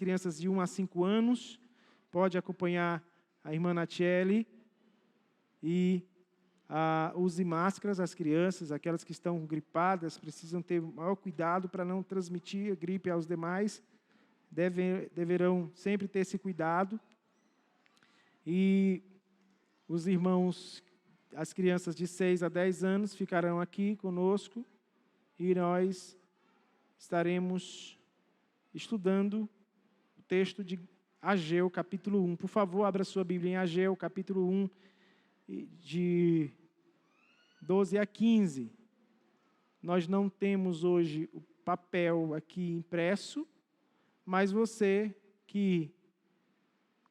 crianças de 1 a 5 anos, pode acompanhar a irmã Natiele e use máscaras, as crianças, aquelas que estão gripadas, precisam ter maior cuidado para não transmitir a gripe aos demais, deverão sempre ter esse cuidado. E os irmãos, as crianças de 6 a 10 anos ficarão aqui conosco e nós estaremos estudando o texto de Ageu, capítulo 1. Por favor, abra sua Bíblia em Ageu, capítulo 1, de 12 a 15. Nós não temos hoje o papel aqui impresso, mas você que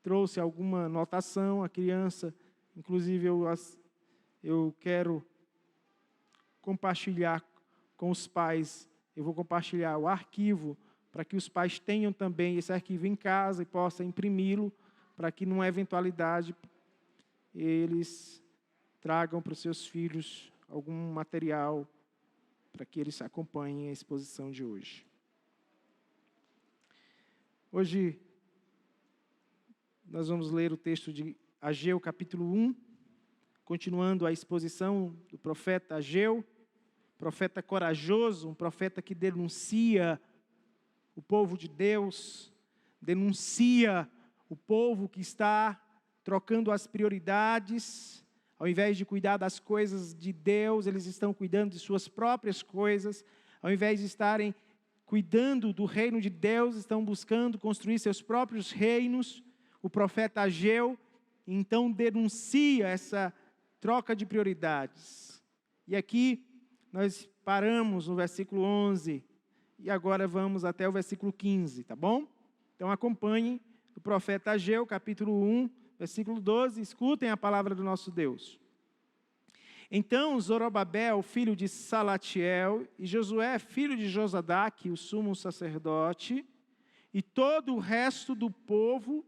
trouxe alguma anotação, a criança, inclusive eu quero compartilhar com os pais, eu vou compartilhar o arquivo para que os pais tenham também esse arquivo em casa e possam imprimi-lo, para que, numa eventualidade, eles tragam para os seus filhos algum material para que eles acompanhem a exposição de hoje. Hoje, nós vamos ler o texto de Ageu, capítulo 1, continuando a exposição do profeta Ageu, profeta corajoso, um profeta que denuncia o povo de Deus, denuncia o povo que está trocando as prioridades. Ao invés de cuidar das coisas de Deus, eles estão cuidando de suas próprias coisas. Ao invés de estarem cuidando do reino de Deus, estão buscando construir seus próprios reinos. O profeta Ageu, então, denuncia essa troca de prioridades. E aqui nós paramos no versículo 11 e agora vamos até o versículo 15, tá bom? Então acompanhem o profeta Ageu, capítulo 1, versículo 12, escutem a palavra do nosso Deus. Então Zorobabel, filho de Salatiel, e Josué, filho de Josadaque, o sumo sacerdote, e todo o resto do povo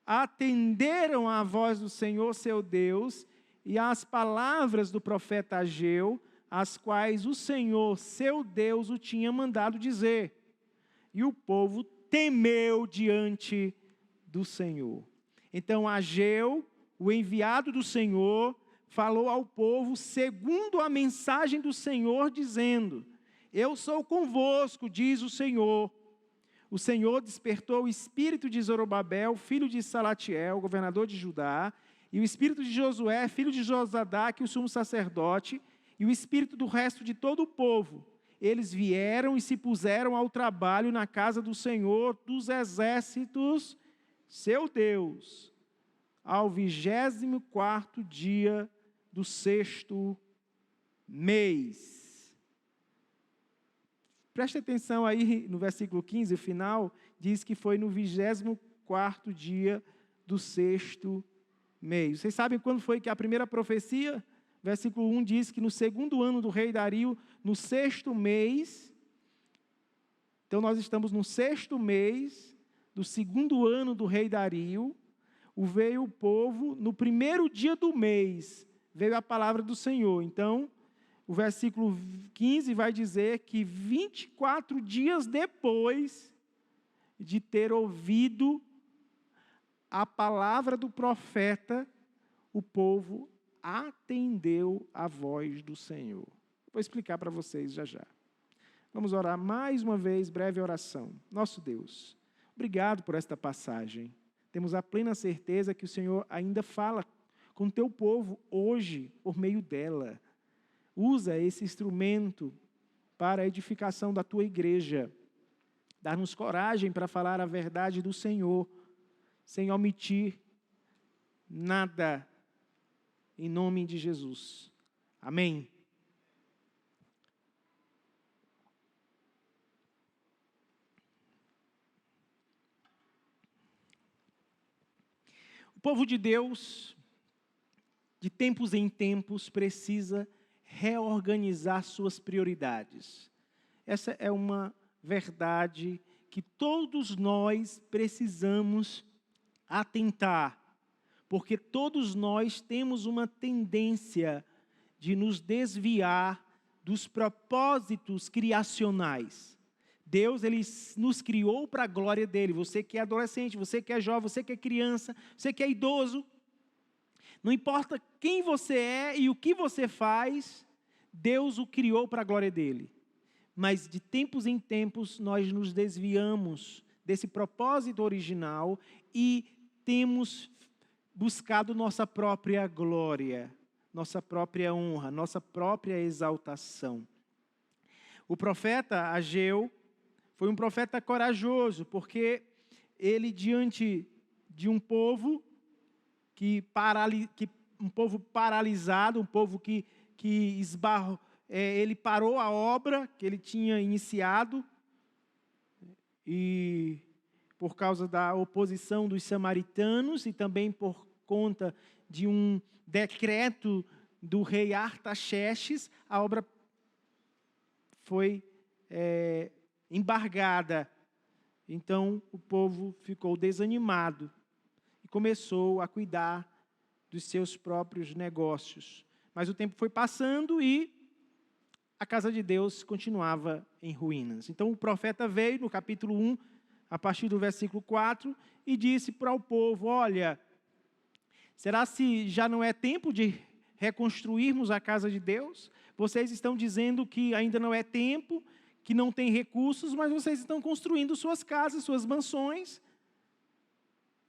atenderam à voz do Senhor, seu Deus, e às palavras do profeta Ageu, as quais o Senhor, seu Deus, o tinha mandado dizer. E o povo temeu diante do Senhor. Então Ageu, o enviado do Senhor, falou ao povo segundo a mensagem do Senhor, dizendo: eu sou convosco, diz o Senhor. O Senhor despertou o espírito de Zorobabel, filho de Salatiel, governador de Judá, e o espírito de Josué, filho de Josadaque, o sumo sacerdote, e o espírito do resto de todo o povo. Eles vieram e se puseram ao trabalho na casa do Senhor dos exércitos, seu Deus, ao 24º dia do 6º mês. Preste atenção aí no versículo 15, o final, diz que foi no 24º dia do 6º mês. Vocês sabem quando foi que a primeira profecia? Versículo 1 diz que no 2º ano do rei Dario, no 6º mês, então nós estamos no 6º mês do 2º ano do rei Dario, veio o povo, no 1º dia do mês, veio a palavra do Senhor. Então, o versículo 15 vai dizer que 24 dias depois de ter ouvido a palavra do profeta, o povo atendeu a voz do Senhor. Vou explicar para vocês já já. Vamos orar mais uma vez, breve oração. Nosso Deus, obrigado por esta passagem. Temos a plena certeza que o Senhor ainda fala com o teu povo hoje, por meio dela. Usa esse instrumento para a edificação da tua igreja. Dá-nos coragem para falar a verdade do Senhor, sem omitir nada, em nome de Jesus. Amém. O povo de Deus, de tempos em tempos, precisa reorganizar suas prioridades. Essa é uma verdade que todos nós precisamos atentar, porque todos nós temos uma tendência de nos desviar dos propósitos criacionais. Deus, Ele nos criou para a glória dEle. Você que é adolescente, você que é jovem, você que é criança, você que é idoso. Não importa quem você é e o que você faz, Deus o criou para a glória dEle. Mas de tempos em tempos nós nos desviamos desse propósito original e temos buscado nossa própria glória, nossa própria honra, nossa própria exaltação. O profeta Ageu foi um profeta corajoso, porque ele, diante de um povo um povo paralisado, um povo que esbarrou, ele parou a obra que ele tinha iniciado, e por causa da oposição dos samaritanos e também por conta de um decreto do rei Artaxerxes, a obra foi embargada. Então o povo ficou desanimado e começou a cuidar dos seus próprios negócios. Mas o tempo foi passando e a casa de Deus continuava em ruínas. Então o profeta veio no capítulo 1, a partir do versículo 4, e disse para o povo: olha, será se já não é tempo de reconstruirmos a casa de Deus? Vocês estão dizendo que ainda não é tempo, que não tem recursos, mas vocês estão construindo suas casas, suas mansões,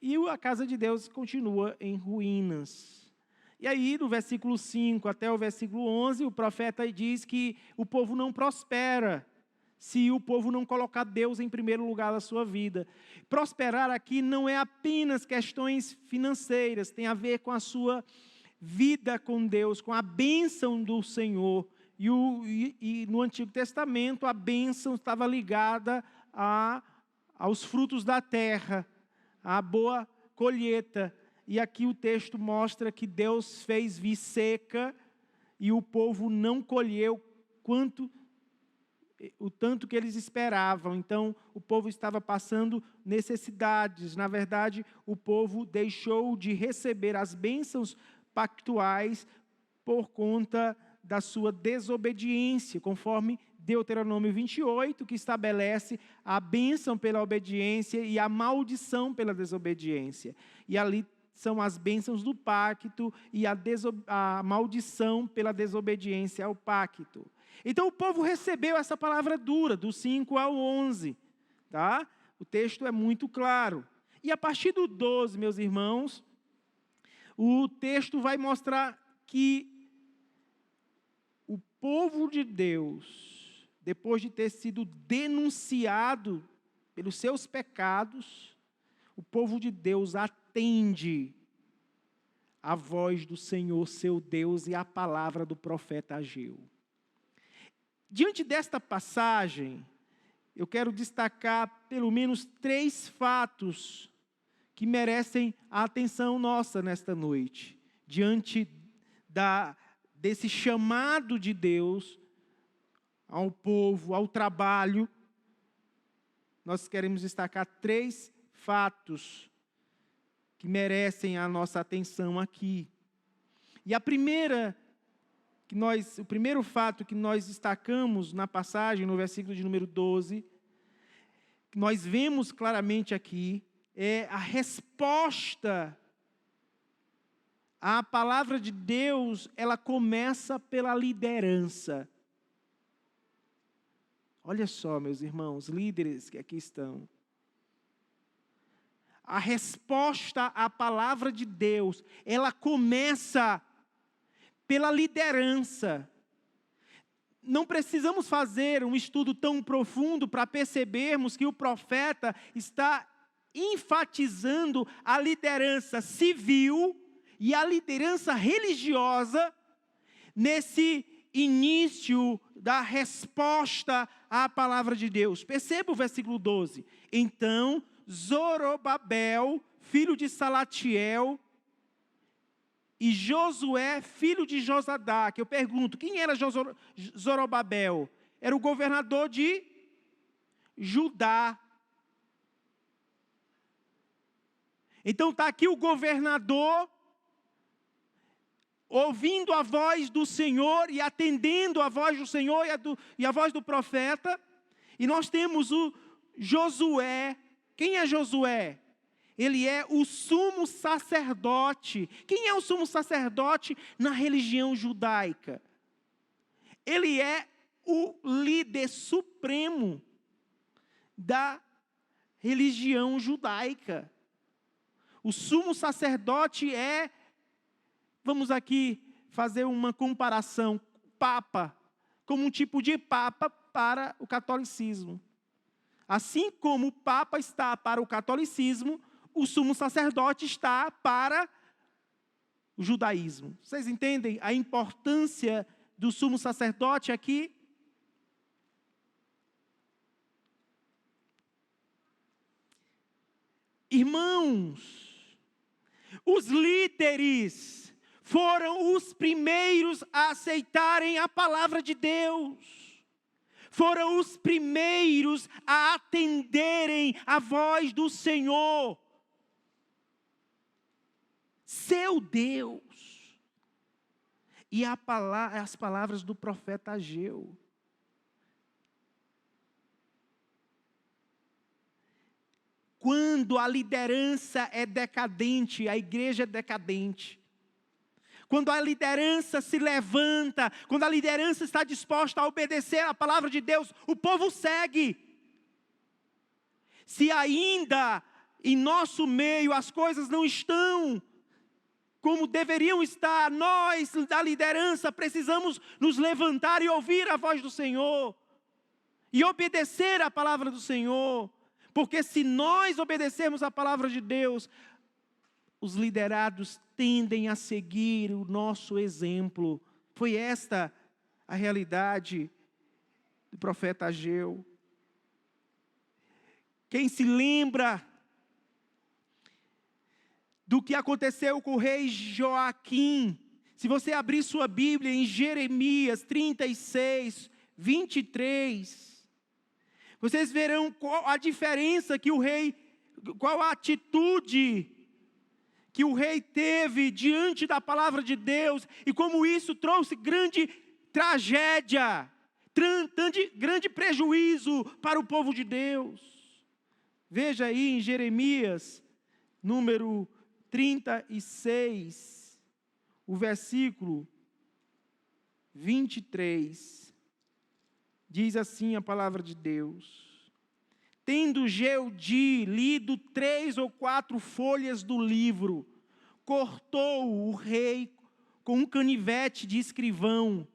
e a casa de Deus continua em ruínas. E aí, do versículo 5 até o versículo 11, o profeta diz que o povo não prospera se o povo não colocar Deus em primeiro lugar na sua vida. Prosperar aqui não é apenas questões financeiras, tem a ver com a sua vida com Deus, com a bênção do Senhor. E no Antigo Testamento, a bênção estava ligada aos frutos da terra, à boa colheita. E aqui o texto mostra que Deus fez vir seca e o povo não colheu o tanto que eles esperavam. Então, o povo estava passando necessidades. Na verdade, o povo deixou de receber as bênçãos pactuais por conta da sua desobediência, conforme Deuteronômio 28, que estabelece a bênção pela obediência e a maldição pela desobediência. E ali são as bênçãos do pacto e a maldição pela desobediência ao pacto. Então o povo recebeu essa palavra dura, do 5 ao 11. Tá? O texto é muito claro. E a partir do 12, meus irmãos, o texto vai mostrar que o povo de Deus, depois de ter sido denunciado pelos seus pecados, o povo de Deus atende a voz do Senhor, seu Deus, e a palavra do profeta Ageu. Diante desta passagem, eu quero destacar pelo menos 3 fatos que merecem a atenção nossa nesta noite. Diante desse chamado de Deus ao povo, ao trabalho, nós queremos destacar 3 fatos que merecem a nossa atenção aqui. E o primeiro fato que nós destacamos na passagem, no versículo de número 12, que nós vemos claramente aqui, é a resposta à palavra de Deus. Ela começa pela liderança. Olha só, meus irmãos, líderes que aqui estão. A resposta à palavra de Deus, ela começa pela liderança. Não precisamos fazer um estudo tão profundo para percebermos que o profeta está enfatizando a liderança civil e a liderança religiosa nesse início da resposta à palavra de Deus. Perceba o versículo 12. Então, Zorobabel, filho de Salatiel, e Josué, filho de Josadaque. Eu pergunto, quem era Zorobabel? Era o governador de Judá. Então está aqui o governador, ouvindo a voz do Senhor e atendendo a voz do Senhor e a voz do profeta. E nós temos o Josué. Quem é Josué? Ele é o sumo sacerdote. Quem é o sumo sacerdote na religião judaica? Ele é o líder supremo da religião judaica. O sumo sacerdote é, vamos aqui fazer uma comparação, papa, como um tipo de papa para o catolicismo. Assim como o papa está para o catolicismo, o sumo sacerdote está para o judaísmo. Vocês entendem a importância do sumo sacerdote aqui? Irmãos, os líderes foram os primeiros a aceitarem a palavra de Deus. Foram os primeiros a atenderem a voz do Senhor, seu Deus. E as palavras do profeta Ageu. Quando a liderança é decadente, a igreja é decadente. Quando a liderança se levanta, quando a liderança está disposta a obedecer a palavra de Deus, o povo segue. Se ainda em nosso meio as coisas não estão como deveriam estar, nós da liderança precisamos nos levantar e ouvir a voz do Senhor. E obedecer a palavra do Senhor. Porque se nós obedecermos a palavra de Deus, os liderados tendem a seguir o nosso exemplo. Foi esta a realidade do profeta Ageu. Quem se lembra do que aconteceu com o rei Joaquim? Se você abrir sua Bíblia em Jeremias 36, 23, vocês verão qual a diferença que o rei, qual a atitude que o rei teve diante da palavra de Deus, e como isso trouxe grande tragédia, grande prejuízo para o povo de Deus. Veja aí em Jeremias, número 36, o versículo 23, diz assim a palavra de Deus: tendo Jeudi lido 3 ou 4 folhas do livro, cortou o rei com um canivete de escrivão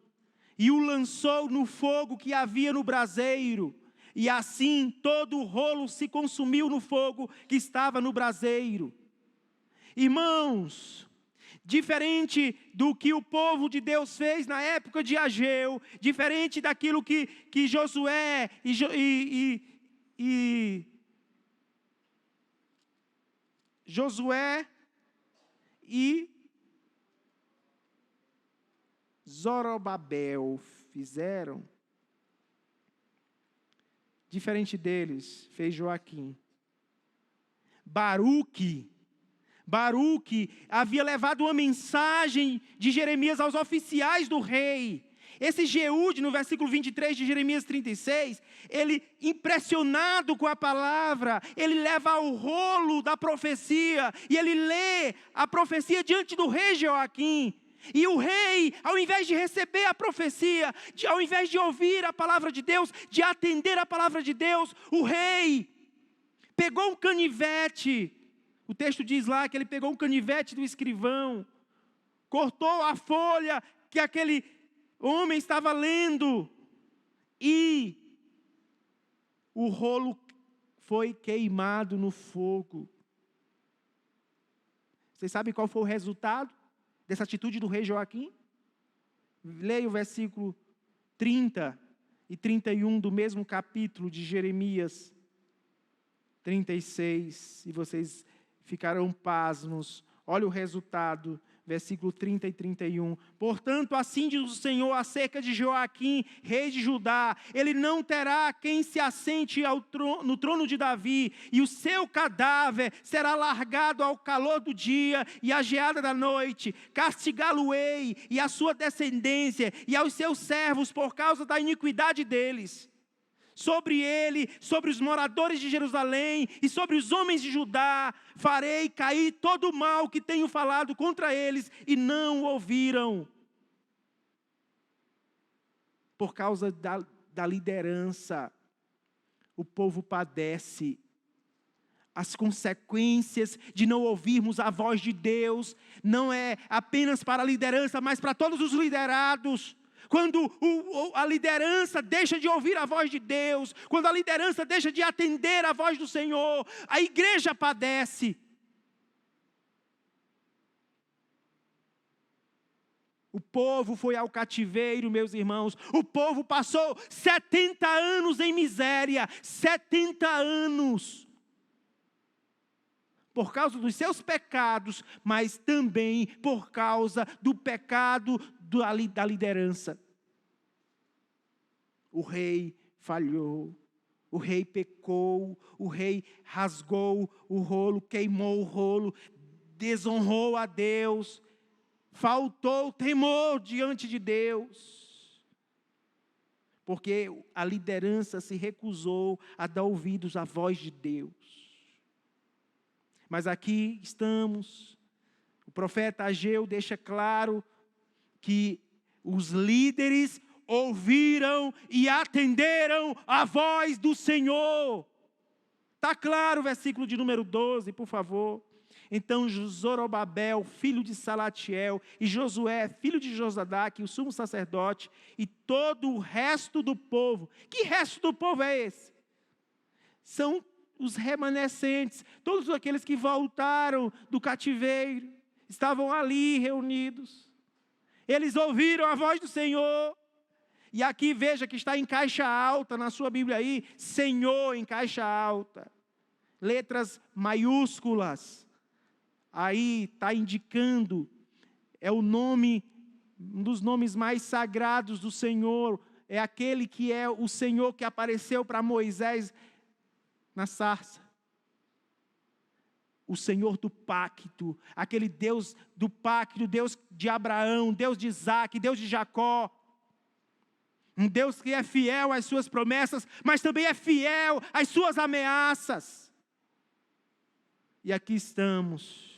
e o lançou no fogo que havia no braseiro. E assim todo o rolo se consumiu no fogo que estava no braseiro. Irmãos, diferente do que o povo de Deus fez na época de Ageu, diferente daquilo que Josué Josué e Zorobabel fizeram, diferente deles, fez Joaquim. Baruque havia levado uma mensagem de Jeremias aos oficiais do rei. Esse Jeude, no versículo 23 de Jeremias 36, ele, impressionado com a palavra, ele leva o rolo da profecia, e ele lê a profecia diante do rei Joaquim. E o rei, ao invés de receber a profecia, ao invés de ouvir a palavra de Deus, de atender a palavra de Deus, o rei pegou um canivete. O texto diz lá que ele pegou um canivete do escrivão, cortou a folha que aquele homem estava lendo, e o rolo foi queimado no fogo. Vocês sabem qual foi o resultado dessa atitude do rei Joaquim? Leia o versículo 30 e 31 do mesmo capítulo de Jeremias 36, e vocês ficarão pasmos. Olha o resultado, versículo 30 e 31. Portanto, assim diz o Senhor acerca de Joaquim, rei de Judá: ele não terá quem se assente no trono de Davi, e o seu cadáver será largado ao calor do dia e à geada da noite. Castigá-lo-ei e a sua descendência e aos seus servos por causa da iniquidade deles. sobre ele, sobre os moradores de Jerusalém e sobre os homens de Judá, farei cair todo o mal que tenho falado contra eles e não ouviram. Por causa da liderança, o povo padece. As consequências de não ouvirmos a voz de Deus não é apenas para a liderança, mas para todos os liderados. Quando a liderança deixa de ouvir a voz de Deus, quando a liderança deixa de atender a voz do Senhor, a igreja padece. O povo foi ao cativeiro, meus irmãos. O povo passou 70 anos em miséria. 70 anos. Por causa dos seus pecados, mas também por causa do pecado da liderança. O rei falhou, o rei pecou, o rei rasgou o rolo, queimou o rolo, desonrou a Deus, faltou temor diante de Deus. Porque a liderança se recusou a dar ouvidos à voz de Deus. Mas aqui estamos, o profeta Ageu deixa claro que os líderes ouviram e atenderam a voz do Senhor. Está claro o versículo de número 12, por favor. Então Zorobabel, filho de Salatiel, e Josué, filho de Josadaque, o sumo sacerdote, e todo o resto do povo. Que resto do povo é esse? São os remanescentes, todos aqueles que voltaram do cativeiro, estavam ali reunidos. Eles ouviram a voz do Senhor. E aqui veja que está em caixa alta, na sua Bíblia aí, Senhor em caixa alta. Letras maiúsculas. Aí está indicando, é o nome, um dos nomes mais sagrados do Senhor. É aquele que é o Senhor que apareceu para Moisés na sarça. O Senhor do pacto, aquele Deus do pacto, Deus de Abraão, Deus de Isaac, Deus de Jacó. Um Deus que é fiel às suas promessas, mas também é fiel às suas ameaças. E aqui estamos.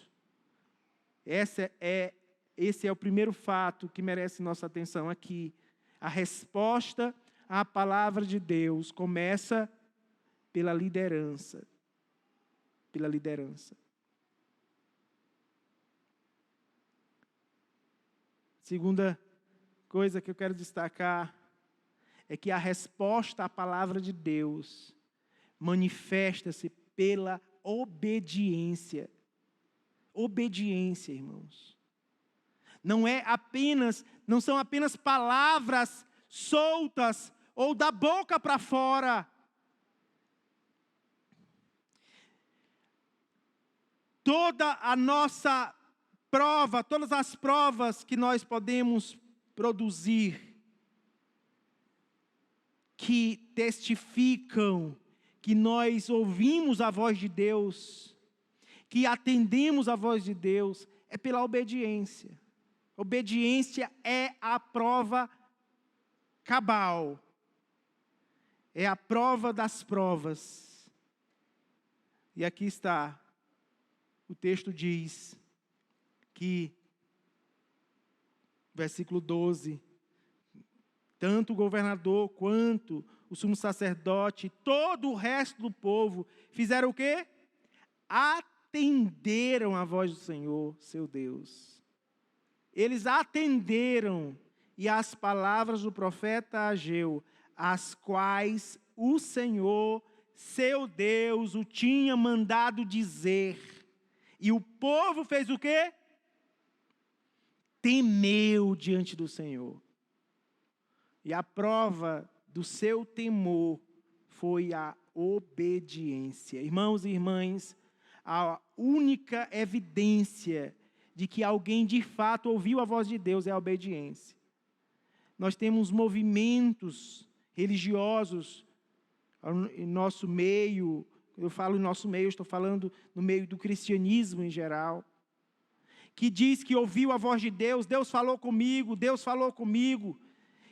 Esse é o primeiro fato que merece nossa atenção aqui. A resposta à palavra de Deus começa pela liderança. Pela liderança. Segunda coisa que eu quero destacar é que a resposta à palavra de Deus manifesta-se pela obediência. Obediência, irmãos. Não são apenas palavras soltas ou da boca para fora. Toda a nossa prova, todas as provas que nós podemos produzir, que testificam que nós ouvimos a voz de Deus, que atendemos a voz de Deus, é pela obediência. Obediência é a prova cabal. É a prova das provas. E aqui está. O texto diz que, versículo 12, tanto o governador quanto o sumo sacerdote, todo o resto do povo, fizeram o quê? Atenderam a voz do Senhor, seu Deus. Eles atenderam, e as palavras do profeta Ageu, as quais o Senhor, seu Deus, o tinha mandado dizer. E o povo fez o quê? Temeu diante do Senhor. E a prova do seu temor foi a obediência. Irmãos e irmãs, a única evidência de que alguém de fato ouviu a voz de Deus é a obediência. Nós temos movimentos religiosos em nosso meio. Eu falo em nosso meio, estou falando no meio do cristianismo em geral, que diz que ouviu a voz de Deus, Deus falou comigo,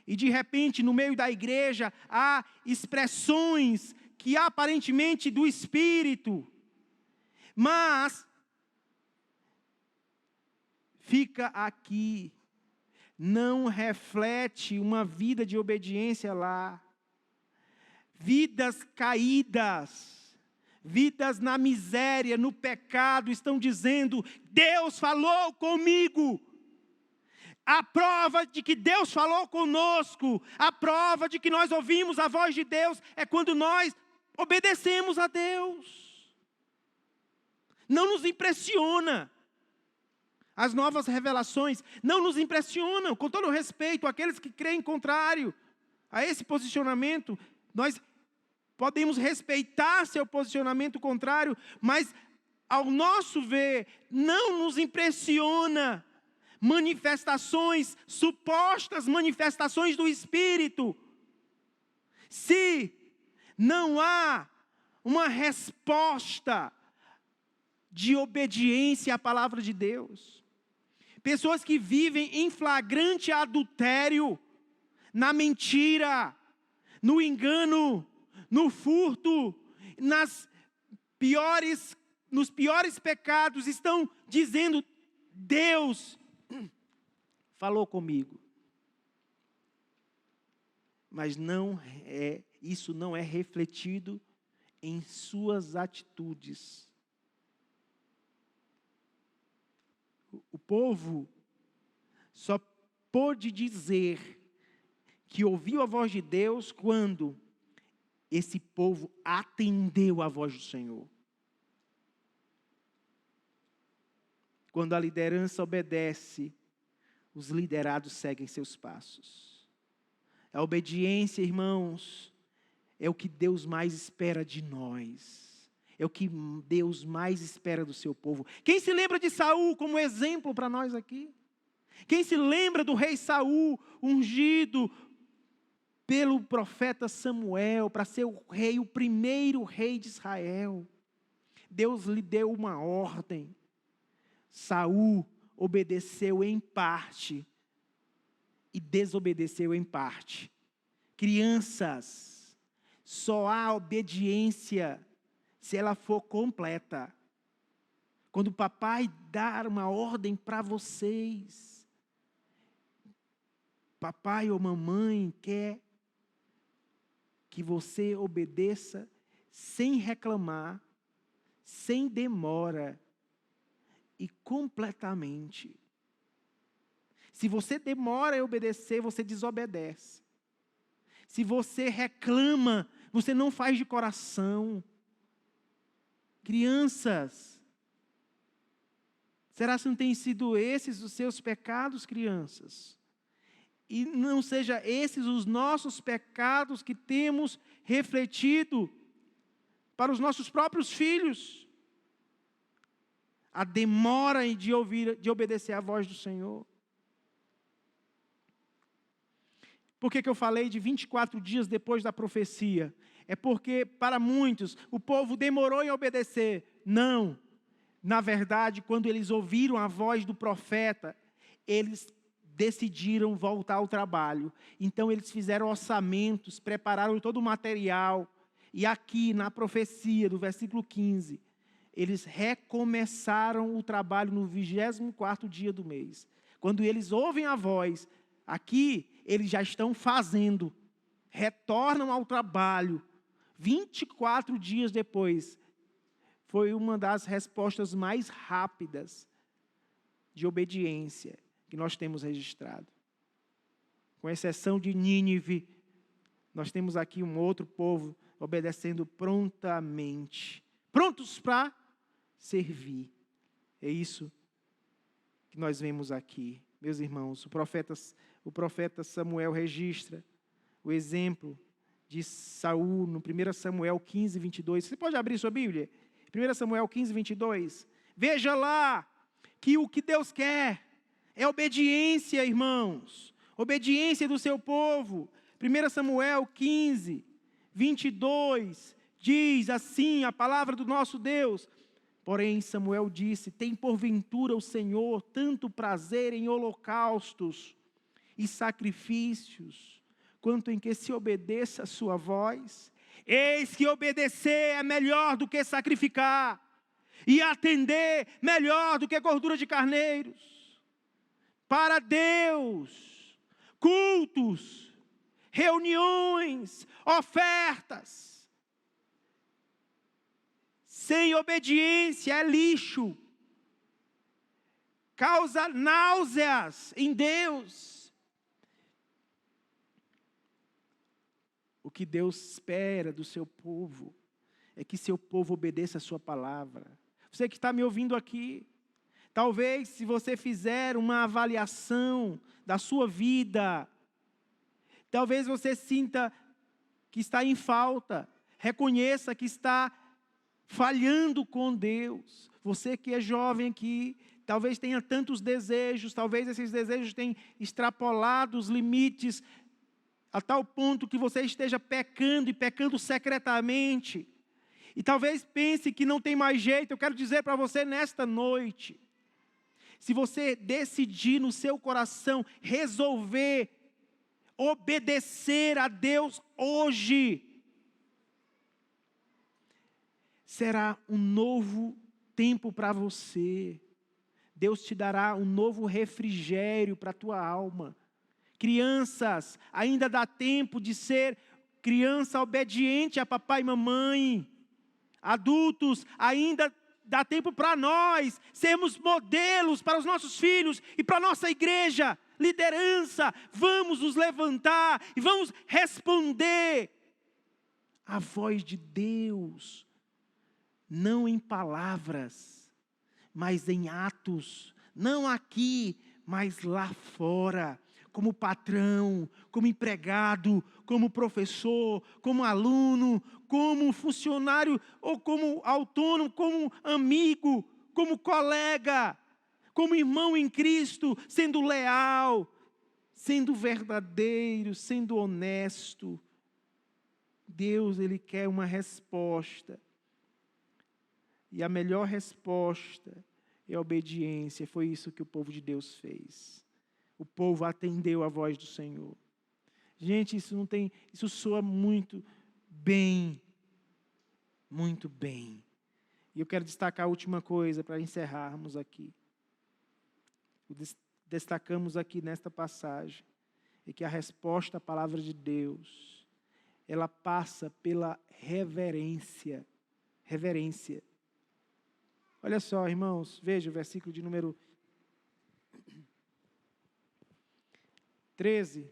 e de repente no meio da igreja há expressões que aparentemente do Espírito, mas fica aqui, não reflete uma vida de obediência lá. Vidas caídas, vidas na miséria, no pecado, estão dizendo: Deus falou comigo. A prova de que Deus falou conosco, a prova de que nós ouvimos a voz de Deus, é quando nós obedecemos a Deus. Não nos impressiona. As novas revelações não nos impressionam. Com todo respeito àqueles que creem contrário a esse posicionamento, nós podemos respeitar seu posicionamento contrário, mas ao nosso ver, não nos impressiona manifestações, supostas manifestações do Espírito, se não há uma resposta de obediência à palavra de Deus. Pessoas que vivem em flagrante adultério, na mentira, no engano, no furto, nos piores pecados, estão dizendo: Deus falou comigo. Mas isso não é refletido em suas atitudes. O povo só pôde dizer que ouviu a voz de Deus quando esse povo atendeu à voz do Senhor. Quando a liderança obedece, os liderados seguem seus passos. A obediência, irmãos, é o que Deus mais espera de nós. É o que Deus mais espera do seu povo. Quem se lembra de Saul como exemplo para nós aqui? Quem se lembra do rei Saul, ungido pelo profeta Samuel, para ser o primeiro rei de Israel? Deus lhe deu uma ordem. Saul obedeceu em parte e desobedeceu em parte. Crianças, só há obediência se ela for completa. Quando o papai dar uma ordem para vocês, papai ou mamãe quer que você obedeça sem reclamar, sem demora e completamente. Se você demora a obedecer, você desobedece. Se você reclama, você não faz de coração. Crianças, será que não têm sido esses os seus pecados, crianças? E não seja esses os nossos pecados que temos refletido para os nossos próprios filhos? A demora de obedecer à voz do Senhor. Por que eu falei de 24 dias depois da profecia? É porque, para muitos, o povo demorou em obedecer. Não. Na verdade, quando eles ouviram a voz do profeta, eles decidiram voltar ao trabalho. Então, eles fizeram orçamentos, prepararam todo o material. E aqui, na profecia do versículo 15, eles recomeçaram o trabalho no 24º dia do mês. Quando eles ouvem a voz, aqui eles já estão fazendo, retornam ao trabalho. 24 dias depois, foi uma das respostas mais rápidas de obediência que nós temos registrado. Com exceção de Nínive, nós temos aqui um outro povo obedecendo prontamente, prontos para servir. É isso que nós vemos aqui. Meus irmãos, o profeta Samuel registra o exemplo de Saul no 1 Samuel 15, 22. Você pode abrir sua Bíblia? 1 Samuel 15, 22. Veja lá que o que Deus quer é obediência, irmãos. Obediência do seu povo. 1 Samuel 15, 22 diz assim a palavra do nosso Deus: porém Samuel disse: tem porventura o Senhor tanto prazer em holocaustos e sacrifícios, quanto em que se obedeça a sua voz. Eis que obedecer é melhor do que sacrificar, e atender melhor do que gordura de carneiros. Para Deus, cultos, reuniões, ofertas, sem obediência é lixo, causa náuseas em Deus. O que Deus espera do seu povo é que seu povo obedeça a sua palavra. Você que está me ouvindo aqui, talvez se você fizer uma avaliação da sua vida, talvez você sinta que está em falta, reconheça que está falhando com Deus. Você que é jovem aqui, talvez tenha tantos desejos, talvez esses desejos tenham extrapolado os limites, a tal ponto que você esteja pecando e pecando secretamente. E talvez pense que não tem mais jeito. Eu quero dizer para você nesta noite, se você decidir no seu coração resolver obedecer a Deus hoje, será um novo tempo para você. Deus te dará um novo refrigério para a tua alma. Crianças, ainda dá tempo de ser criança obediente a papai e mamãe. Adultos, ainda dá tempo para nós sermos modelos para os nossos filhos e para a nossa igreja. Liderança, vamos nos levantar e vamos responder à voz de Deus, não em palavras, mas em atos, não aqui, mas lá fora, como patrão, como empregado, como professor, como aluno, como funcionário ou como autônomo, como amigo, como colega, como irmão em Cristo, sendo leal, sendo verdadeiro, sendo honesto. Deus, Ele quer uma resposta. E a melhor resposta é a obediência. Foi isso que o povo de Deus fez. O povo atendeu a voz do Senhor. Gente, isso soa muito bem. Muito bem. E eu quero destacar a última coisa para encerrarmos aqui. Destacamos aqui nesta passagem é que a resposta à palavra de Deus, ela passa pela reverência. Reverência. Olha só, irmãos, veja o versículo de número 13.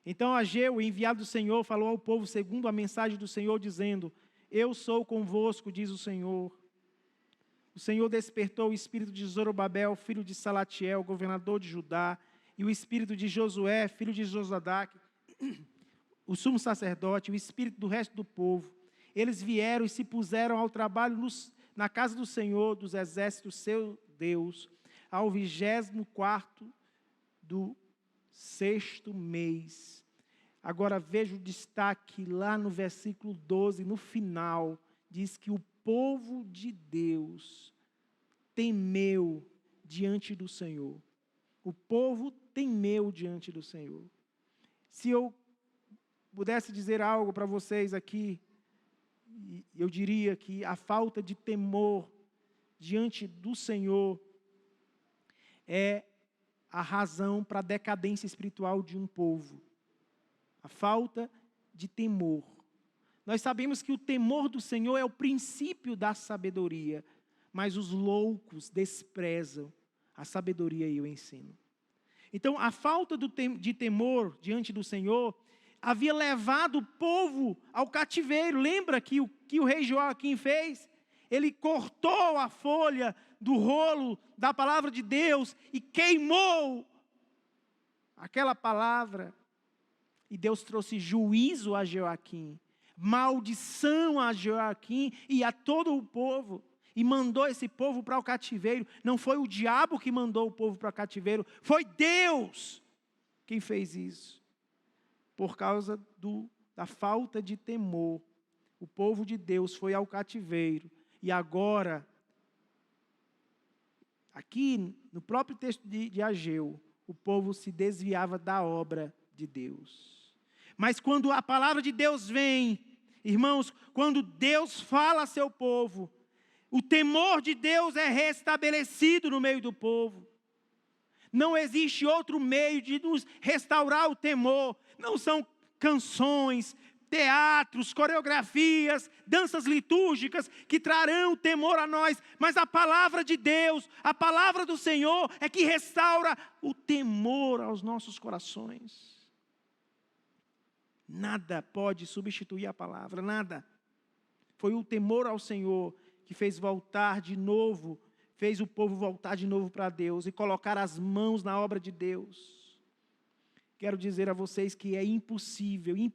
Então Ageu, enviado do Senhor, falou ao povo segundo a mensagem do Senhor, dizendo: Eu sou convosco, diz o Senhor. O Senhor despertou o espírito de Zorobabel, filho de Salatiel, governador de Judá, e o espírito de Josué, filho de Josadaque, o sumo sacerdote, o espírito do resto do povo. Eles vieram e se puseram ao trabalho na casa do Senhor dos exércitos, seu Deus, ao 24º do 6º mês. Agora veja o destaque lá no versículo 12, no final, diz que o povo de Deus temeu diante do Senhor. O povo temeu diante do Senhor. Se eu pudesse dizer algo para vocês aqui, eu diria que a falta de temor diante do Senhor é a razão para a decadência espiritual de um povo. A falta de temor. Nós sabemos que o temor do Senhor é o princípio da sabedoria, mas os loucos desprezam a sabedoria e o ensino. Então, a falta de temor diante do Senhor havia levado o povo ao cativeiro. Lembra que o rei Joaquim fez? Ele cortou a folha do rolo da palavra de Deus e queimou aquela palavra. E Deus trouxe juízo a Joaquim, maldição a Joaquim e a todo o povo. E mandou esse povo para o cativeiro. Não foi o diabo que mandou o povo para o cativeiro, foi Deus quem fez isso. Por causa da falta de temor, o povo de Deus foi ao cativeiro. E agora, aqui no próprio texto de Ageu, o povo se desviava da obra de Deus. Mas quando a palavra de Deus vem, irmãos, quando Deus fala a seu povo, o temor de Deus é restabelecido no meio do povo. Não existe outro meio de nos restaurar o temor. Não são canções, teatros, coreografias, danças litúrgicas que trarão temor a nós, mas a palavra de Deus, a palavra do Senhor é que restaura o temor aos nossos corações. Nada pode substituir a palavra, nada. Foi o temor ao Senhor que fez voltar de novo, fez o povo voltar de novo para Deus e colocar as mãos na obra de Deus. Quero dizer a vocês que é impossível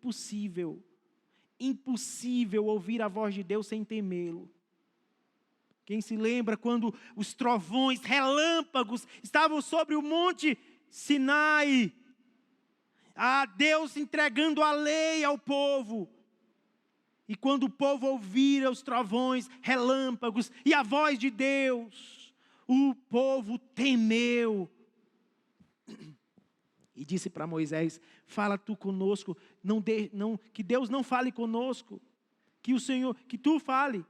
ouvir a voz de Deus sem temê-lo. Quem se lembra quando os trovões, relâmpagos, estavam sobre o monte Sinai, Deus entregando a lei ao povo. E quando o povo ouvira os trovões, relâmpagos e a voz de Deus, o povo temeu. E disse para Moisés: fala tu conosco, que Deus não fale conosco, que tu fale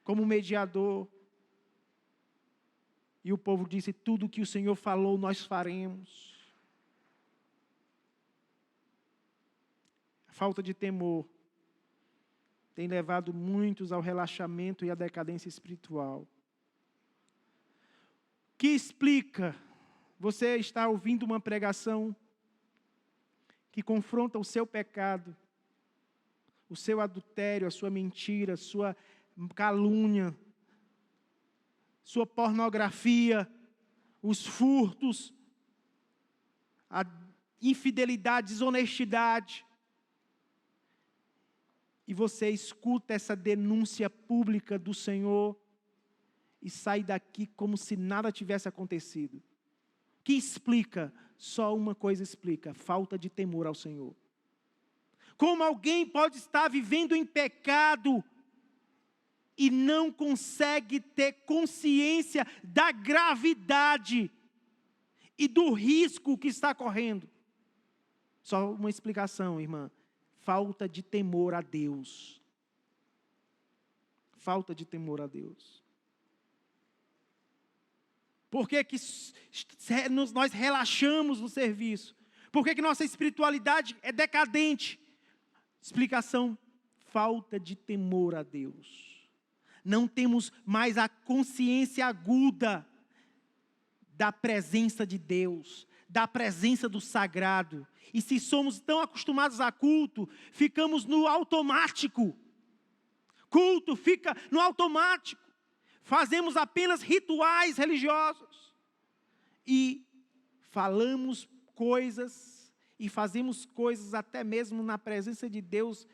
como mediador. E o povo disse: tudo que o Senhor falou nós faremos. A falta de temor tem levado muitos ao relaxamento e à decadência espiritual. Que explica? Você está ouvindo uma pregação que confronta o seu pecado, o seu adultério, a sua mentira, a sua calúnia, sua pornografia, os furtos, a infidelidade, desonestidade. E você escuta essa denúncia pública do Senhor e sai daqui como se nada tivesse acontecido. Que explica? Só uma coisa explica: falta de temor ao Senhor. Como alguém pode estar vivendo em pecado e não consegue ter consciência da gravidade e do risco que está correndo? Só uma explicação, irmã: falta de temor a Deus. Falta de temor a Deus. Por que nós relaxamos no serviço? Por que nossa espiritualidade é decadente? Explicação: falta de temor a Deus. Não temos mais a consciência aguda da presença de Deus, da presença do sagrado. E se somos tão acostumados a culto, ficamos no automático. Culto fica no automático. Fazemos apenas rituais religiosos. E falamos coisas e fazemos coisas até mesmo na presença de Deus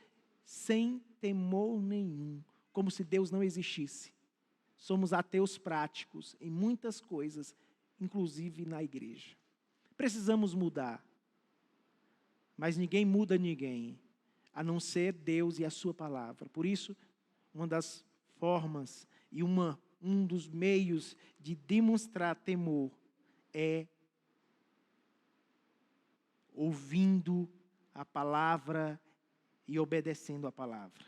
sem temor nenhum, como se Deus não existisse. Somos ateus práticos em muitas coisas, inclusive na igreja. Precisamos mudar. Mas ninguém muda ninguém, a não ser Deus e a sua palavra. Por isso, uma das formas e um dos meios de demonstrar temor é ouvindo a palavra e obedecendo a palavra.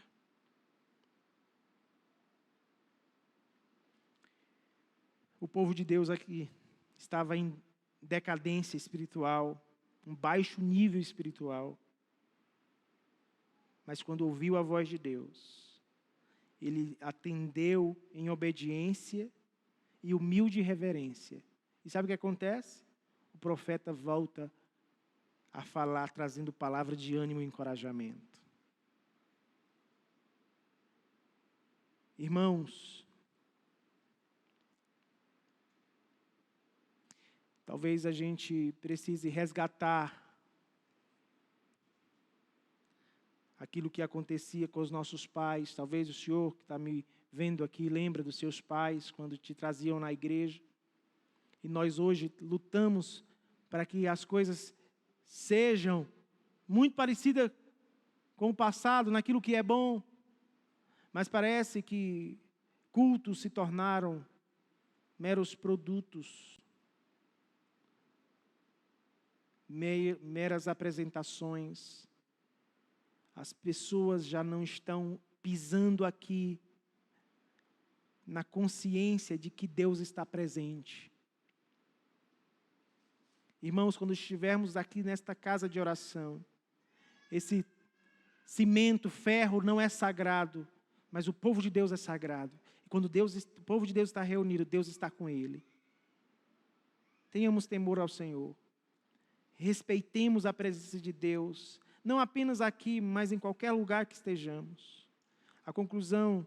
O povo de Deus aqui estava em decadência espiritual, um baixo nível espiritual. Mas quando ouviu a voz de Deus, ele atendeu em obediência e humilde reverência. E sabe o que acontece? O profeta volta a falar, trazendo palavra de ânimo e encorajamento. Irmãos, talvez a gente precise resgatar aquilo que acontecia com os nossos pais. Talvez o senhor que está me vendo aqui lembra dos seus pais quando te traziam na igreja. E nós hoje lutamos para que as coisas sejam muito parecidas com o passado, naquilo que é bom. Mas parece que cultos se tornaram meros produtos. meras apresentações. As pessoas já não estão pisando aqui na consciência de que Deus está presente. Irmãos, quando estivermos aqui nesta casa de oração, esse cimento, ferro não é sagrado, mas o povo de Deus é sagrado. E quando o povo de Deus está reunido, Deus está com ele. Tenhamos temor ao Senhor. Respeitemos a presença de Deus, não apenas aqui, mas em qualquer lugar que estejamos. A conclusão,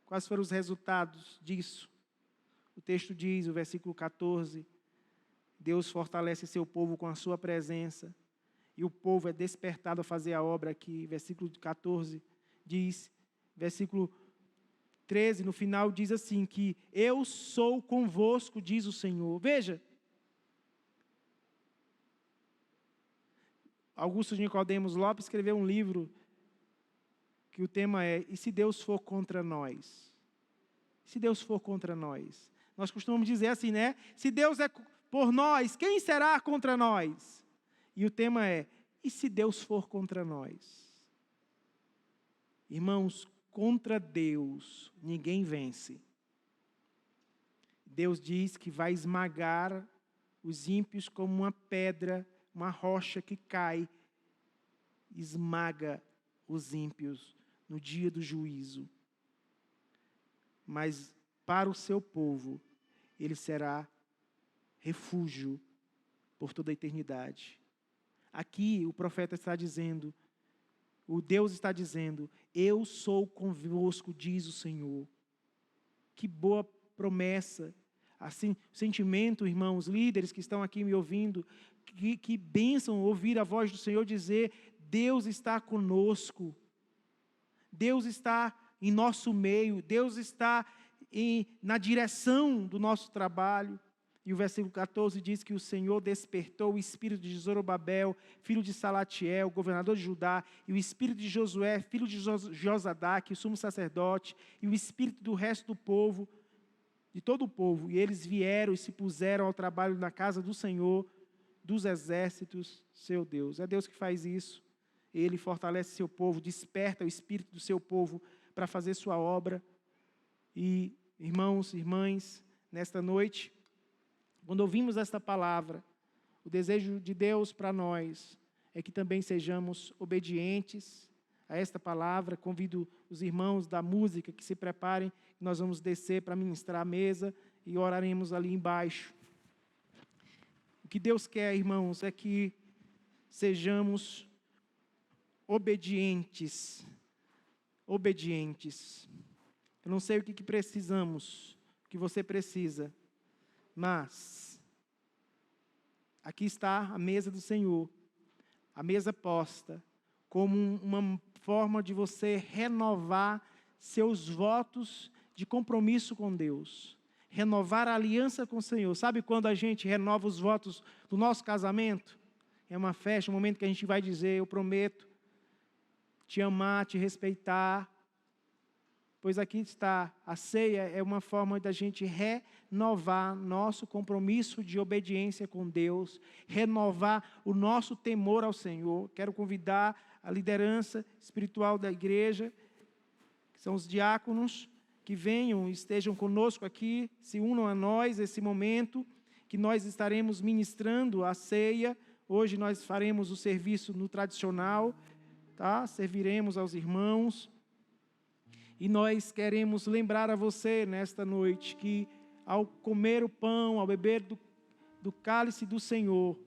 quais foram os resultados disso? O texto diz, o versículo 14, Deus fortalece seu povo com a sua presença, e o povo é despertado a fazer a obra aqui. Versículo 14 diz, versículo 13, no final diz assim, que eu sou convosco, diz o Senhor. Veja, Augusto de Nicodemos Lopes escreveu um livro que o tema é, e se Deus for contra nós? Se Deus for contra nós? Nós costumamos dizer assim, né? Se Deus é por nós, quem será contra nós? E o tema é, e se Deus for contra nós? Irmãos, contra Deus ninguém vence. Deus diz que vai esmagar os ímpios como uma pedra, uma rocha que cai, esmaga os ímpios no dia do juízo. Mas para o seu povo, ele será refúgio por toda a eternidade. Aqui o profeta está dizendo, o Deus está dizendo, eu sou convosco, diz o Senhor. Que boa promessa. Assim, sentimento, irmãos, líderes que estão aqui me ouvindo, que bênção ouvir a voz do Senhor dizer, Deus está conosco. Deus está em nosso meio, Deus está na direção do nosso trabalho. E o versículo 14 diz que o Senhor despertou o espírito de Zorobabel, filho de Salatiel, governador de Judá, e o espírito de Josué, filho de Josadaque, o sumo sacerdote, e o espírito do resto do povo, de todo o povo. E eles vieram e se puseram ao trabalho na casa do Senhor, dos exércitos, seu Deus. É Deus que faz isso. Ele fortalece seu povo, desperta o espírito do seu povo para fazer sua obra. E, irmãos, irmãs, nesta noite, quando ouvimos esta palavra, o desejo de Deus para nós é que também sejamos obedientes a esta palavra. Convido os irmãos da música que se preparem, nós vamos descer para ministrar a mesa e oraremos ali embaixo. O que Deus quer, irmãos, é que sejamos obedientes. Obedientes. Eu não sei o que precisamos, o que você precisa, mas aqui está a mesa do Senhor, a mesa posta, como uma forma de você renovar seus votos de compromisso com Deus, renovar a aliança com o Senhor. Sabe quando a gente renova os votos do nosso casamento? É uma festa, um momento que a gente vai dizer, eu prometo te amar, te respeitar. Pois aqui está, a ceia é uma forma da gente renovar nosso compromisso de obediência com Deus, renovar o nosso temor ao Senhor. Quero convidar a liderança espiritual da igreja, que são os diáconos, que venham e estejam conosco aqui, se unam a nós nesse momento, que nós estaremos ministrando a ceia. Hoje nós faremos o serviço no tradicional, tá? Serviremos aos irmãos. E nós queremos lembrar a você nesta noite que ao comer o pão, ao beber do cálice do Senhor,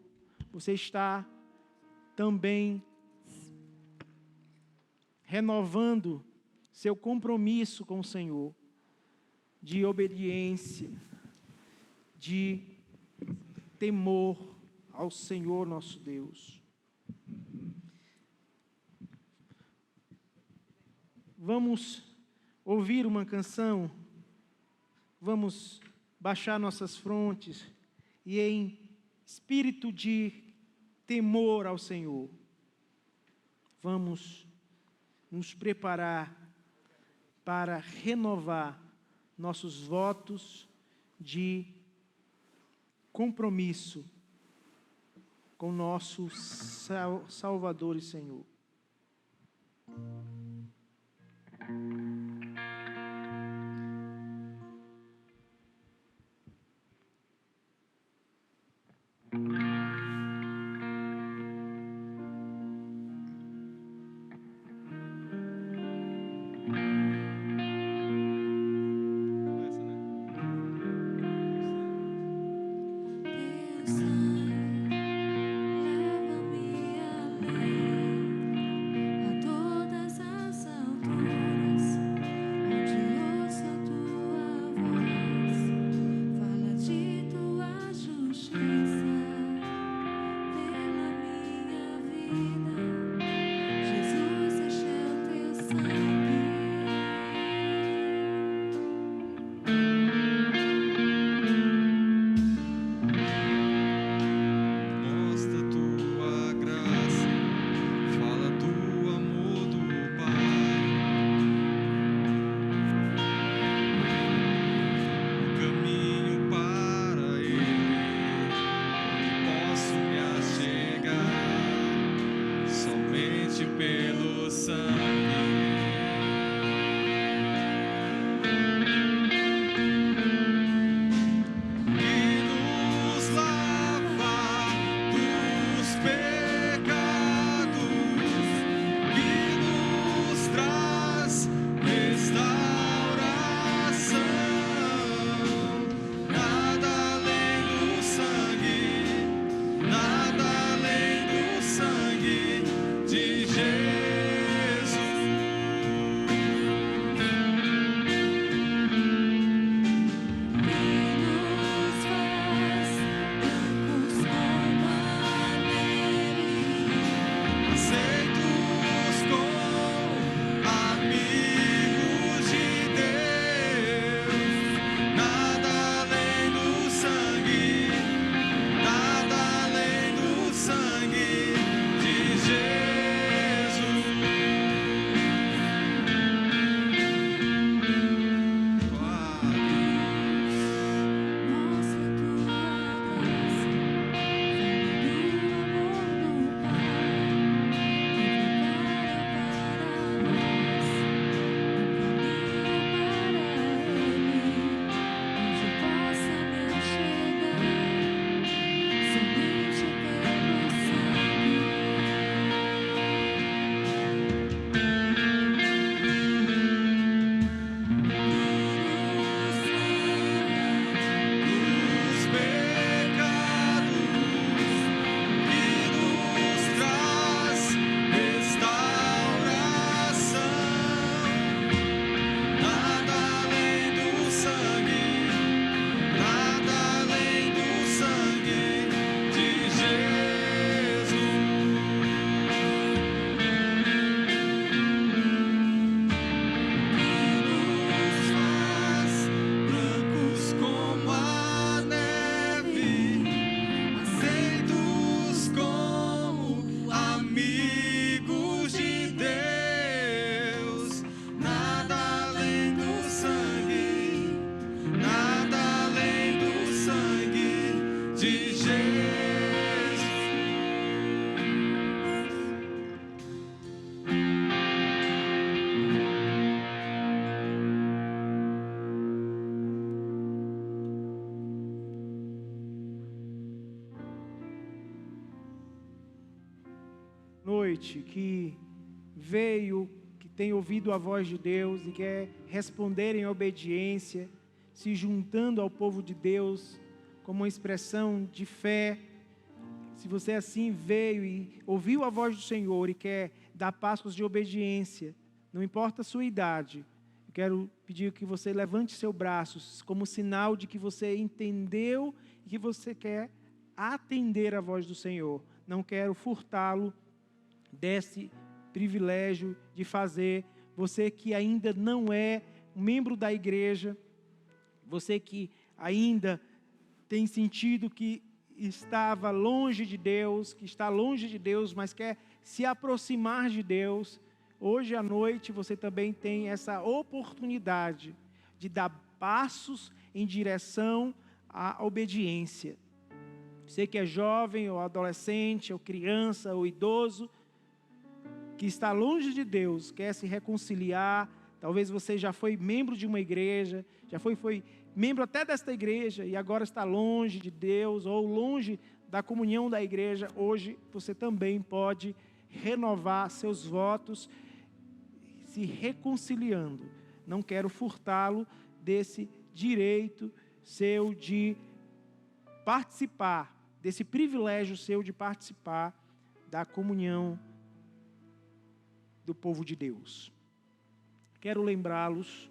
você está também renovando seu compromisso com o Senhor, de obediência, de temor ao Senhor nosso Deus. Vamos ouvir uma canção, vamos baixar nossas frontes e em espírito de temor ao Senhor, vamos nos preparar para renovar nossos votos de compromisso com o nosso Salvador e Senhor. Noite que veio, que tem ouvido a voz de Deus e quer responder em obediência, se juntando ao povo de Deus como uma expressão de fé. Se você assim veio e ouviu a voz do Senhor e quer dar passos de obediência, não importa a sua idade, eu quero pedir que você levante seu braço como sinal de que você entendeu e que você quer atender a voz do Senhor. Não quero furtá-lo desse privilégio de fazer. Você que ainda não é um membro da igreja, você que ainda tem sentido que estava longe de Deus, que está longe de Deus, mas quer se aproximar de Deus, hoje à noite você também tem essa oportunidade de dar passos em direção à obediência. Você que é jovem, ou adolescente, ou criança, ou idoso, que está longe de Deus, quer se reconciliar. Talvez você já foi membro de uma igreja, já foi membro até desta igreja, e agora está longe de Deus, ou longe da comunhão da igreja. Hoje você também pode renovar seus votos, se reconciliando. Não quero furtá-lo desse direito seu de participar, desse privilégio seu de participar da comunhão do povo de Deus. Quero lembrá-los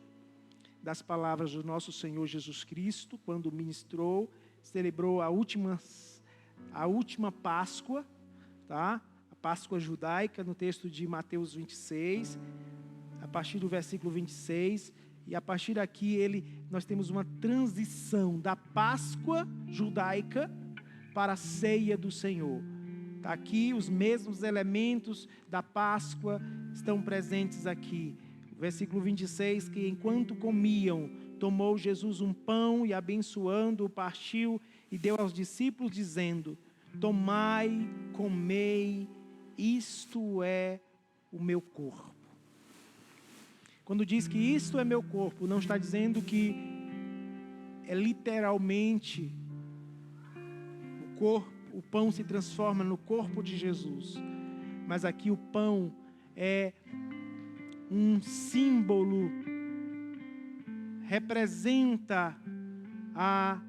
das palavras do nosso Senhor Jesus Cristo, quando ministrou, celebrou a última Páscoa, tá? A Páscoa judaica, no texto de Mateus 26, a partir do versículo 26, e a partir daqui nós temos uma transição da Páscoa judaica para a ceia do Senhor. Tá aqui os mesmos elementos da Páscoa estão presentes aqui. Versículo 26, que enquanto comiam, tomou Jesus um pão e abençoando-o, partiu e deu aos discípulos, dizendo: tomai, comei, isto é o meu corpo. Quando diz que isto é meu corpo, não está dizendo que é literalmente o corpo, o pão se transforma no corpo de Jesus. Mas aqui o pão é um símbolo, representa a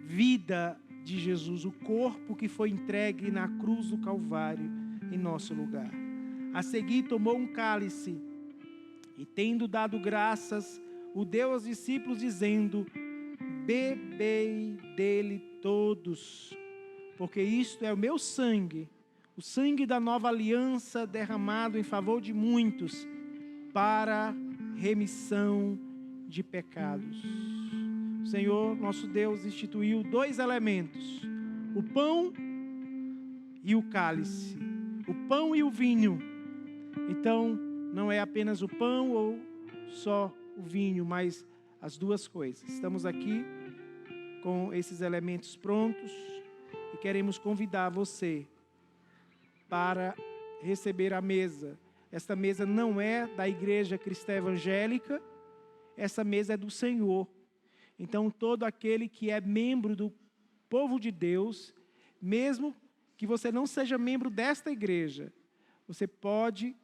vida de Jesus, o corpo que foi entregue na cruz do Calvário em nosso lugar. A seguir tomou um cálice e, tendo dado graças, o deu aos discípulos, dizendo: bebei dele todos, porque isto é o meu sangue, o sangue da nova aliança derramado em favor de muitos, para remissão de pecados. O Senhor, nosso Deus, instituiu 2 elementos: o pão e o cálice, o pão e o vinho. Então, não é apenas o pão ou só o vinho, mas as duas coisas. Estamos aqui com esses elementos prontos e queremos convidar você para receber a mesa. Esta mesa não é da Igreja Cristã Evangélica, essa mesa é do Senhor. Então, todo aquele que é membro do povo de Deus, mesmo que você não seja membro desta igreja, você pode,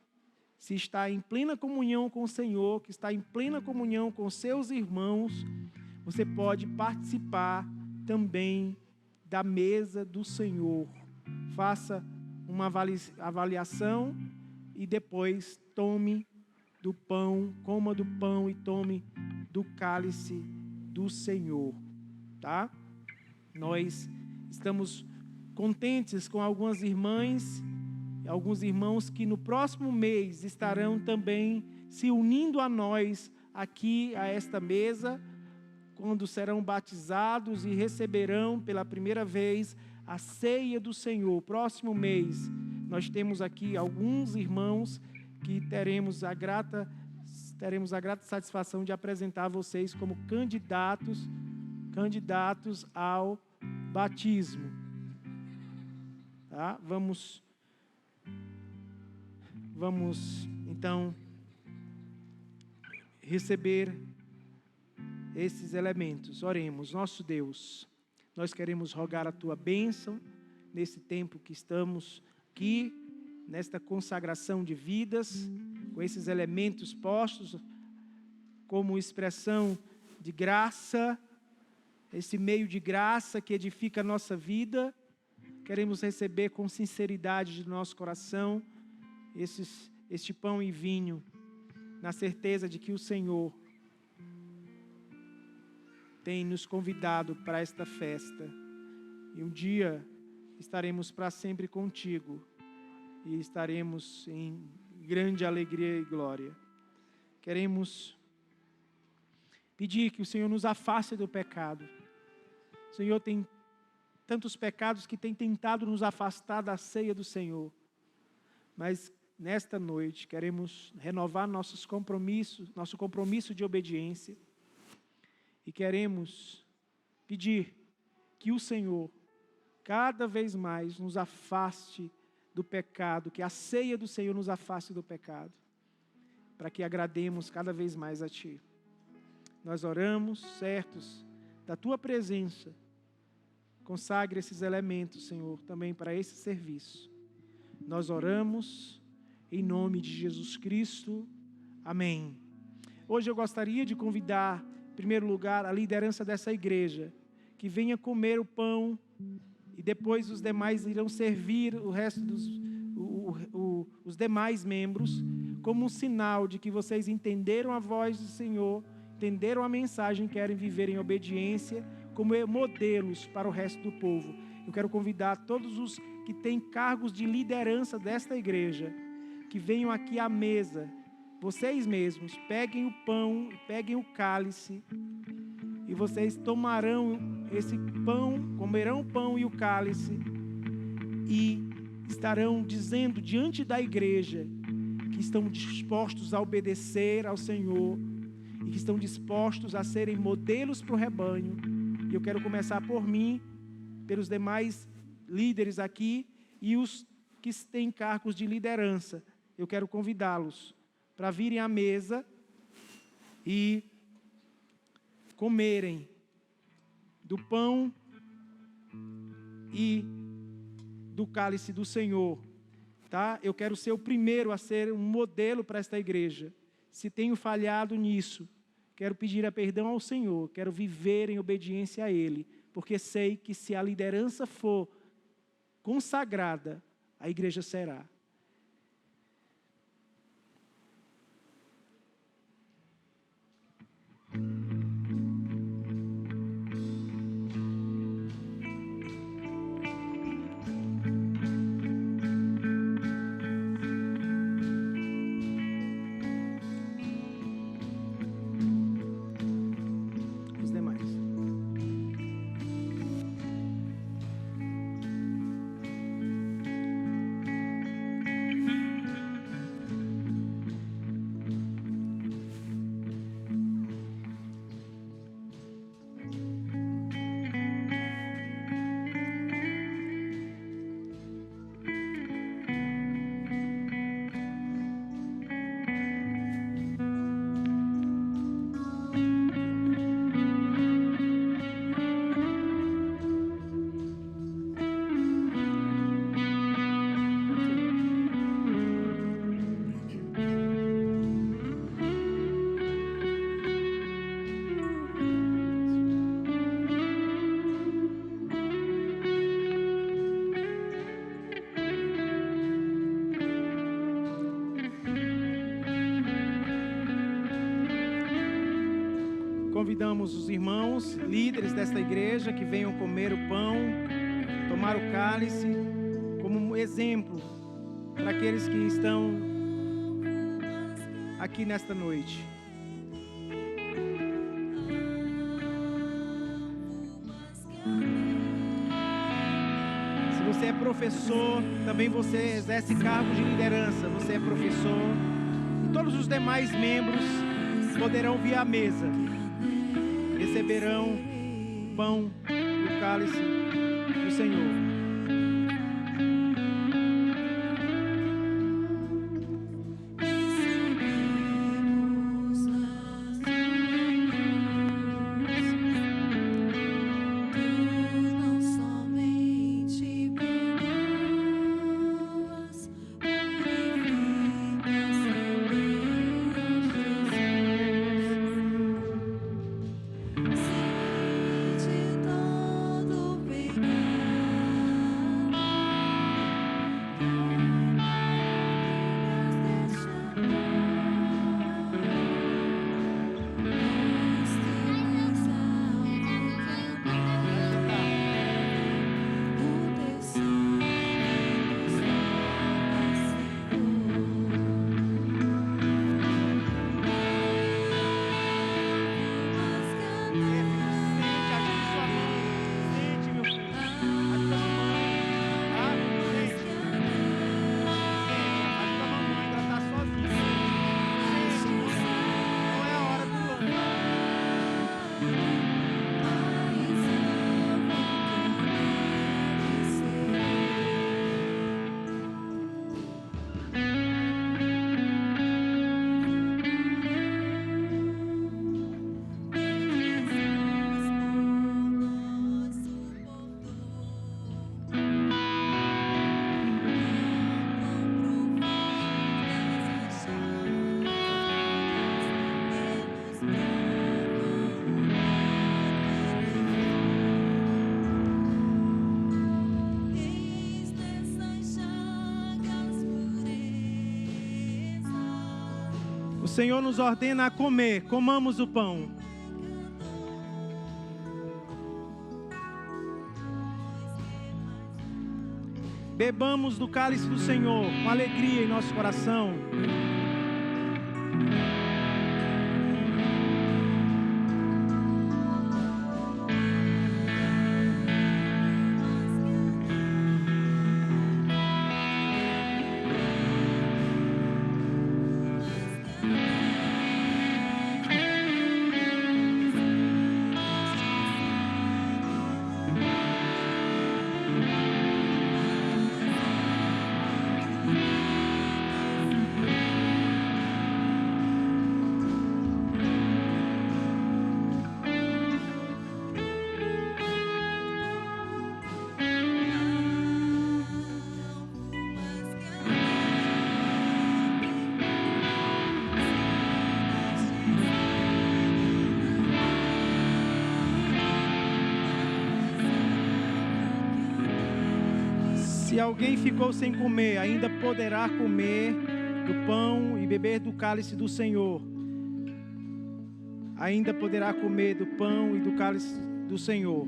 se está em plena comunhão com o Senhor, que está em plena comunhão com seus irmãos, você pode participar também da mesa do Senhor. Faça uma avaliação e depois tome do pão, coma do pão e tome do cálice do Senhor, tá? Nós estamos contentes com algumas irmãs, alguns irmãos que no próximo mês estarão também se unindo a nós aqui a esta mesa, quando serão batizados e receberão pela primeira vez a ceia do Senhor. Próximo mês nós temos aqui alguns irmãos que teremos a grata satisfação de apresentar a vocês como candidatos ao batismo. Tá? Vamos então receber esses elementos. Oremos. Nosso Deus, nós queremos rogar a Tua bênção nesse tempo que estamos aqui, nesta consagração de vidas, com esses elementos postos como expressão de graça, esse meio de graça que edifica a nossa vida. Queremos receber com sinceridade de nosso coração este pão e vinho, na certeza de que o Senhor tem nos convidado para esta festa. E um dia estaremos para sempre contigo e estaremos em grande alegria e glória. Queremos pedir que o Senhor nos afaste do pecado. O Senhor tem tantos pecados que tem tentado nos afastar da ceia do Senhor. Mas nesta noite queremos renovar nosso compromisso de obediência. E queremos pedir que o Senhor cada vez mais nos afaste do pecado, que a ceia do Senhor nos afaste do pecado, para que agrademos cada vez mais a Ti. Nós oramos certos da Tua presença. Consagre esses elementos, Senhor, também para esse serviço. Nós oramos em nome de Jesus Cristo. Amém. Hoje eu gostaria de convidar, em primeiro lugar, a liderança dessa igreja, que venha comer o pão e depois os demais irão servir o resto os demais membros, como um sinal de que vocês entenderam a voz do Senhor, entenderam a mensagem, querem viver em obediência, como modelos para o resto do povo. Eu quero convidar todos os que têm cargos de liderança desta igreja, que venham aqui à mesa, vocês mesmos, peguem o pão, peguem o cálice, e vocês tomarão esse pão, comerão o pão e o cálice, e estarão dizendo diante da igreja que estão dispostos a obedecer ao Senhor e que estão dispostos a serem modelos para o rebanho. E eu quero começar por mim, pelos demais líderes aqui e os que têm cargos de liderança. Eu quero convidá-los para virem à mesa e comerem do pão e do cálice do Senhor, tá? Eu quero ser o primeiro a ser um modelo para esta igreja. Se tenho falhado nisso, quero pedir perdão ao Senhor, quero viver em obediência a Ele, porque sei que se a liderança for consagrada, a igreja será. Convidamos os irmãos, líderes desta igreja, que venham comer o pão, tomar o cálice, como um exemplo para aqueles que estão aqui nesta noite. Se você é professor, também você exerce cargo de liderança, você é professor, e todos os demais membros poderão vir à mesa. Receberão o pão e o cálice do Senhor. Senhor nos ordena a comer, comamos o pão. Bebamos do cálice do Senhor com alegria em nosso coração. Se alguém ficou sem comer, ainda poderá comer do pão e beber do cálice do Senhor. Ainda poderá comer do pão e do cálice do Senhor.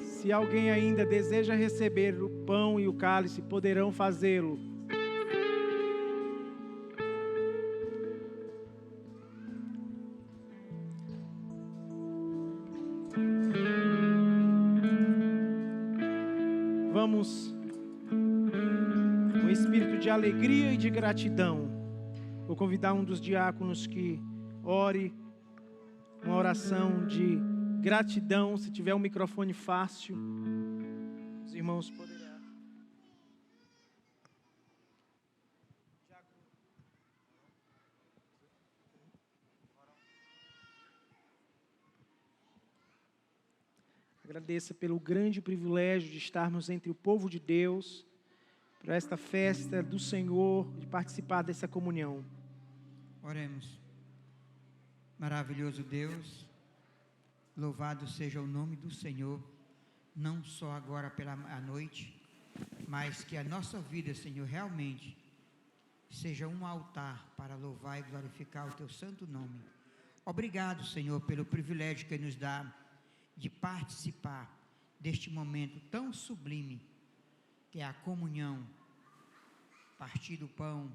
Se alguém ainda deseja receber o pão e o cálice, poderão fazê-lo. Vamos, com espírito de alegria e de gratidão, vou convidar um dos diáconos que ore uma oração de gratidão. Se tiver um microfone fácil, os irmãos poderão. Agradeça pelo grande privilégio de estarmos entre o povo de Deus, para esta festa do Senhor, de participar dessa comunhão. Oremos. Maravilhoso Deus, louvado seja o nome do Senhor, não só agora pela noite, mas que a nossa vida, Senhor, realmente seja um altar para louvar e glorificar o Teu santo nome. Obrigado, Senhor, pelo privilégio que nos dá de participar deste momento tão sublime, que é a comunhão, partir do pão.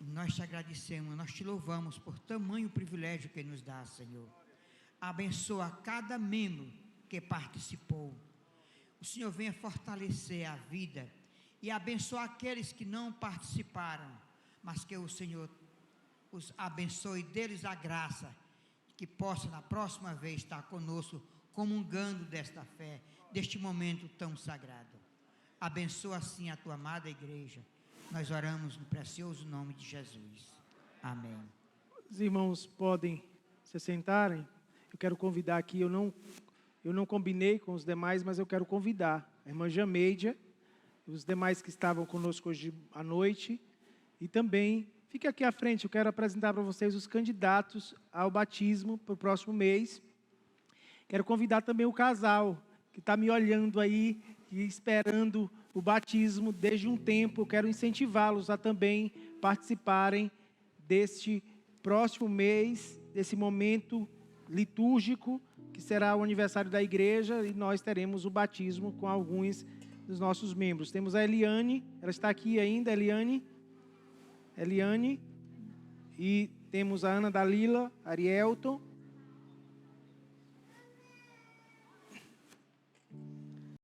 Nós te agradecemos, nós te louvamos por tamanho privilégio que nos dá, Senhor. Abençoa cada membro que participou. O Senhor venha fortalecer a vida e abençoar aqueles que não participaram, mas que o Senhor os abençoe, deles a graça, que possa na próxima vez estar conosco, comungando desta fé, deste momento tão sagrado. Abençoa assim a tua amada igreja. Nós oramos no precioso nome de Jesus. Amém. Os irmãos podem se sentarem. Eu quero convidar aqui, eu não combinei com os demais, mas eu quero convidar a irmã Jameidia, os demais que estavam conosco hoje à noite, e também, fique aqui à frente, eu quero apresentar para vocês os candidatos ao batismo para o próximo mês. Quero convidar também o casal, que está me olhando aí e esperando o batismo desde um tempo. Eu quero incentivá-los a também participarem deste próximo mês, desse momento litúrgico, que será o aniversário da igreja, e nós teremos o batismo com alguns dos nossos membros. Temos a Eliane, ela está aqui ainda, Eliane, e temos a Ana Dalila, Arielton,